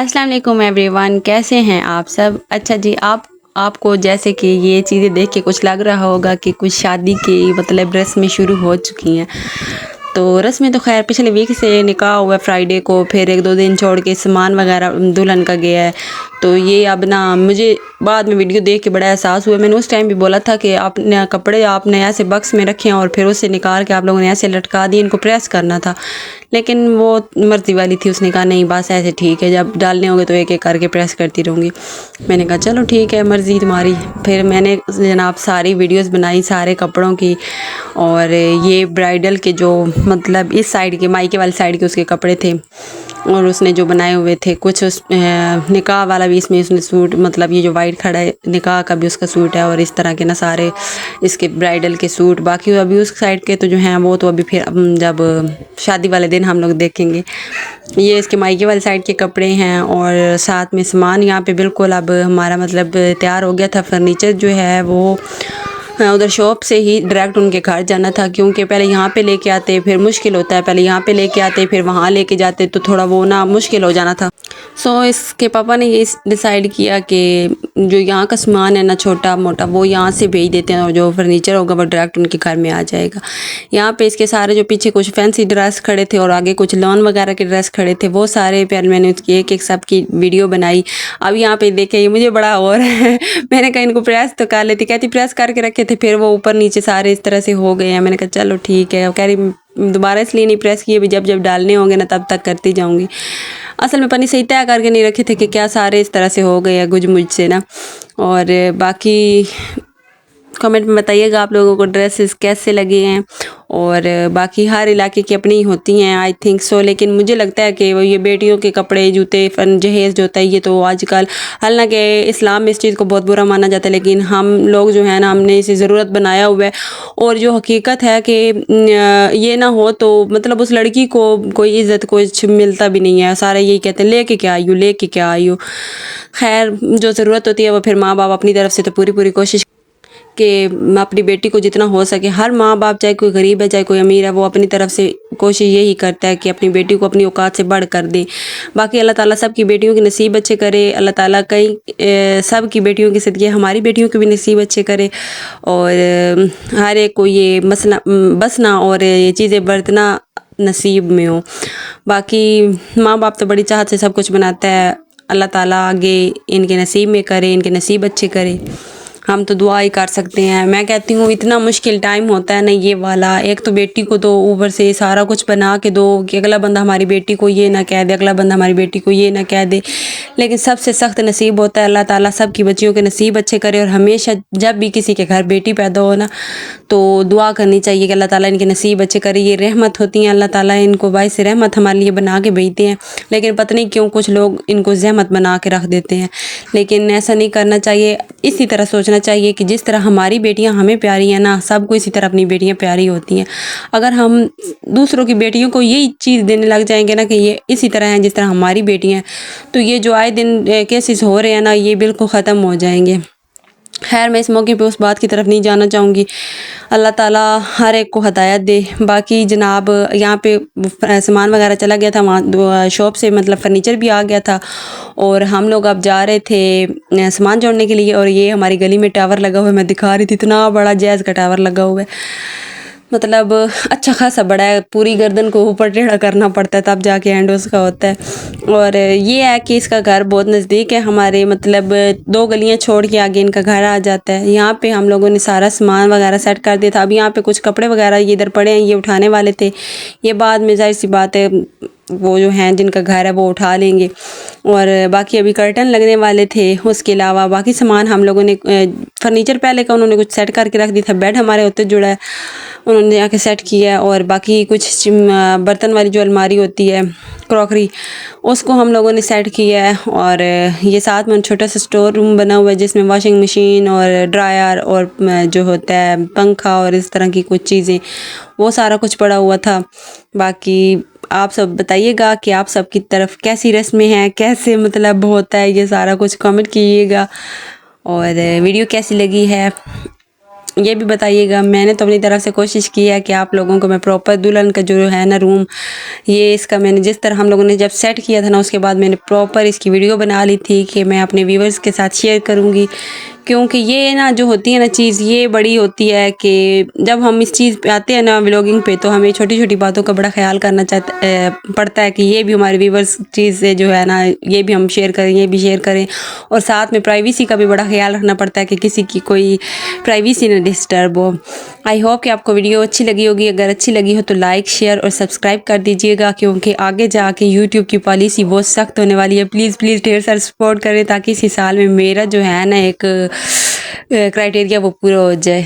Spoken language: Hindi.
अस्सलाम वालेकुम एवरीवन, कैसे हैं आप सब। अच्छा जी, आपको जैसे कि ये चीज़ें देख के कुछ लग रहा होगा कि कुछ शादी की मतलब रस्में शुरू हो चुकी हैं। तो रस्में तो खैर पिछले वीक से निकाह हुआ है फ्राइडे को, फिर 1-2 दिन छोड़ के सामान वगैरह दुल्हन का गया है। तो ये अब ना मुझे बाद में वीडियो देख के बड़ा एहसास हुआ। मैंने उस टाइम भी बोला था कि आपने कपड़े आपने ऐसे बक्स में रखे और फिर उससे निकाल के आप लोगों ने ऐसे लटका दिए, इनको प्रेस करना था। लेकिन वो मर्ज़ी वाली थी, उसने कहा नहीं बस ऐसे ठीक है, जब डालने होंगे तो एक एक करके प्रेस करती रहूँगी। मैंने कहा चलो ठीक है, मर्ज़ी तुम्हारी। फिर मैंने जनाब सारी वीडियोस बनाई सारे कपड़ों की, और ये ब्राइडल के जो मतलब इस साइड के मायके वाली साइड के उसके कपड़े थे, और उसने जो बनाए हुए थे कुछ उस निकाह वाला भी इसमें उसने सूट, मतलब ये जो वाइट खड़ा है निकाह का भी उसका सूट है, और इस तरह के ना सारे इसके ब्राइडल के सूट। बाकी अभी उस साइड के तो जो हैं वो तो अभी फिर जब शादी वाले दिन हम लोग देखेंगे। ये इसके मायके वाली साइड के कपड़े हैं, और साथ में सामान यहाँ पे बिल्कुल अब हमारा मतलब तैयार हो गया था। फर्नीचर जो है वो उधर शॉप से ही डायरेक्ट उनके घर जाना था, क्योंकि पहले यहाँ पे लेके आते फिर मुश्किल होता है, पहले यहाँ पे लेके आते फिर वहाँ लेके जाते तो थोड़ा वो ना मुश्किल हो जाना था। सो इसके पापा ने ये डिसाइड किया कि जो यहाँ का सामान है ना छोटा मोटा वो यहाँ से भेज देते हैं, और जो फर्नीचर होगा वो डायरेक्ट उनके घर में आ जाएगा। यहाँ पे इसके सारे जो पीछे कुछ फैंसी ड्रेस खड़े थे और आगे कुछ लॉन वगैरह के ड्रेस खड़े थे, वो सारे फिर मैंने उसकी एक एक सब की वीडियो बनाई। अब यहाँ पे देखे ये मुझे बड़ा और मैंने कहा इनको प्रेस तो कर लेती, कहती प्रेस करके रखे थे, फिर वो ऊपर नीचे सारे इस तरह से हो गए हैं। मैंने कहा चलो ठीक है। कह रही दोबारा इसलिए नहीं प्रेस किए, भी जब जब डालने होंगे ना तब तक करती जाऊँगी। असल में पन्नी सही तय करके नहीं रखे थे कि क्या सारे इस तरह से हो गए हैं गुज मुझ से ना। और बाकी कमेंट में बताइएगा आप लोगों को ड्रेसेस कैसे लगे हैं, और बाकी हर इलाके की अपनी होती हैं आई थिंक सो। लेकिन मुझे लगता है कि वो ये बेटियों के कपड़े जूते फन जहेज़ जो होता है ये तो आजकल, हालांकि इस्लाम में इस चीज़ को बहुत बुरा माना जाता है, लेकिन हम लोग जो है ना हमने इसे ज़रूरत बनाया हुआ है। और जो हकीकत है कि ये ना हो तो मतलब उस लड़की को कोई इज़्ज़त कुछ मिलता भी नहीं है। सारे यही कहते हैं लेके क्या आई हो, लेके क्या आई हो। खैर जो ज़रूरत होती है वो फिर माँ बाप अपनी तरफ से तो पूरी पूरी कोशिश कि अपनी बेटी को जितना हो सके, हर माँ बाप चाहे कोई गरीब है चाहे कोई अमीर है, वो अपनी तरफ से कोशिश यही करता है कि अपनी बेटी को अपनी औकात से बढ़ कर दे। बाकी अल्लाह ताला सब की बेटियों के नसीब अच्छे करे। अल्लाह ताला कई सब की बेटियों के सदक़े हमारी बेटियों के भी नसीब अच्छे करे, और हर एक को ये मसला बसना और ये चीज़ें बरतना नसीब में हो। बाकी माँ बाप तो बड़ी चाहत से सब कुछ बनाता है। अल्लाह ताला आगे इनके नसीब में करे, इनके नसीब अच्छे करे। हम तो दुआ ही कर सकते हैं। मैं कहती हूँ इतना मुश्किल टाइम होता है ना ये वाला, एक तो बेटी को तो ऊपर से सारा कुछ बना के दो कि अगला बंदा हमारी बेटी को ये ना कह दे, अगला बंदा हमारी बेटी को ये ना कह दे। लेकिन सबसे सख्त नसीब होता है। अल्लाह ताला सब की बच्चियों के नसीब अच्छे करे, और हमेशा जब भी किसी के घर बेटी पैदा हो ना तो दुआ करनी चाहिए कि अल्लाह ताला इनके नसीब अच्छे करे। ये रहमत होती हैं, अल्लाह ताला इनको बाइस रहमत हमारे लिए बना के भेजते हैं, लेकिन पता नहीं क्यों कुछ लोग इनको ज़हमत बना के रख देते हैं। लेकिन ऐसा नहीं करना चाहिए। इसी तरह सोचना चाहिए कि जिस तरह हमारी बेटियां हमें प्यारी हैं ना, सबको इसी तरह अपनी बेटियां प्यारी होती हैं। अगर हम दूसरों की बेटियों को यही चीज़ देने लग जाएंगे ना कि ये इसी तरह हैं जिस तरह हमारी बेटियां, तो ये जो आए दिन केसेस हो रहे हैं ना ये बिल्कुल ख़त्म हो जाएंगे। खैर मैं इस मौके पे उस बात की तरफ नहीं जाना चाहूँगी। अल्लाह ताला हर एक को हिदायत दे। बाकी जनाब यहाँ पे सामान वगैरह चला गया था, वहाँ शॉप से मतलब फ़र्नीचर भी आ गया था, और हम लोग अब जा रहे थे सामान जोड़ने के लिए। और ये हमारी गली में टावर लगा हुआ है, मैं दिखा रही थी इतना बड़ा जैज़ का टावर लगा हुआ है, मतलब अच्छा खासा बड़ा है। पूरी गर्दन को ऊपर टेढ़ा करना पड़ता है तब जाके एंड उसका होता है। और ये है कि इसका घर बहुत नज़दीक है हमारे, मतलब 2 गलियां छोड़ के आगे इनका घर आ जाता है। यहाँ पे हम लोगों ने सारा सामान वगैरह सेट कर दिया था। अब यहाँ पे कुछ कपड़े वगैरह ये इधर पड़े हैं, ये उठाने वाले थे। ये बाद में ज़ाहिर सी बात है वो जो हैं जिनका घर है वो उठा लेंगे। और बाकी अभी कर्टन लगने वाले थे। उसके अलावा बाकी सामान हम लोगों ने फर्नीचर पहले का उन्होंने कुछ सेट करके रख दिया था। बेड हमारे होते जुड़ा है, उन्होंने आके सेट किया है। और बाकी कुछ बर्तन वाली जो अलमारी होती है क्रॉकरी, उसको हम लोगों ने सेट किया है। और ये साथ में छोटा सा स्टोर रूम बना हुआ है जिसमें वॉशिंग मशीन और ड्रायर और जो होता है पंखा और इस तरह की कुछ चीज़ें, वो सारा कुछ पड़ा हुआ था। बाकी आप सब बताइएगा कि आप सब की तरफ कैसी रस्में हैं, कैसे मतलब होता है ये सारा कुछ, कमेंट कीजिएगा। और वीडियो कैसी लगी है ये भी बताइएगा। मैंने तो अपनी तरफ से कोशिश की है कि आप लोगों को मैं प्रॉपर दुल्हन का जो है ना रूम, ये इसका मैंने जिस तरह हम लोगों ने जब सेट किया था ना, उसके बाद मैंने प्रॉपर इसकी वीडियो बना ली थी कि मैं अपने व्यूवर्स के साथ शेयर करूँगी। क्योंकि ये ना जो होती है ना चीज़, ये बड़ी होती है कि जब हम इस चीज़ पे आते हैं ना व्लॉगिंग पे, तो हमें छोटी छोटी बातों का बड़ा ख्याल करना पड़ता है कि ये भी हमारे व्यूवर्स चीज़ से जो है ना, ये भी हम शेयर करें, ये भी शेयर करें। और साथ में प्राइवेसी का भी बड़ा ख्याल रखना पड़ता है कि किसी की कोई प्राइवेसी ना डिस्टर्ब हो। आई होप कि आपको वीडियो अच्छी लगी होगी। अगर अच्छी लगी हो तो लाइक, शेयर और सब्सक्राइब कर दीजिएगा, क्योंकि आगे जाके यूट्यूब की पॉलिसी बहुत सख्त होने वाली है। प्लीज़ प्लीज़ ढेर सारा सपोर्ट करें, ताकि इसी साल में मेरा जो है ना एक क्राइटेरिया वो पूरा हो जाए।